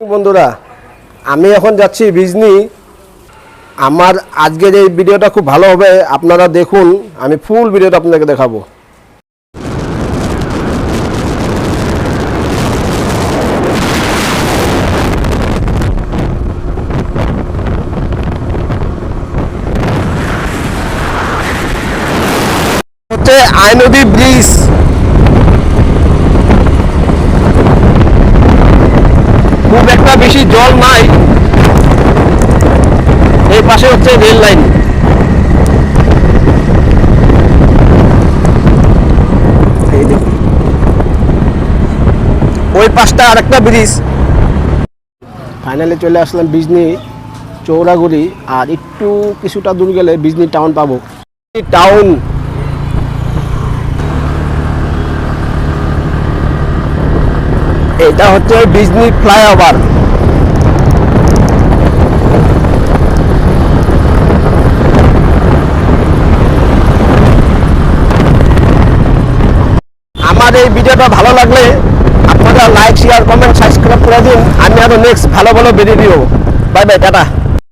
বন্ধুরা, আমি এখন যাচ্ছি বিজনি। আমার আজকের এই ভিডিওটা খুব ভালো হবে, আপনারা দেখুন। আমি ফুল ভিডিওটা আপনাদেরকে দেখাবো। হচ্ছে আইনদী ব্রিজ। খুব একটা বেশি জল নাই। এই পাশে হচ্ছে রেল লাইন। এই দেখুন, ওই পাশটা আরেকটা ব্রিজ। ফাইনালি চলে আসলাম বিজনি চৌরাগুড়ি, আর একটু কিছুটা দূর গেলে বিজনি টাউন পাবো। টাউন এটা হচ্ছে বিজনি ফ্লাইওভার। আমার এই ভিডিওটা ভালো লাগলে আপনারা লাইক, শেয়ার, কমেন্ট, সাবস্ক্রাইব করে দিন। আমি আরো নেক্সট ভালো ভালো ভিডিও দিব। Bye bye, tata.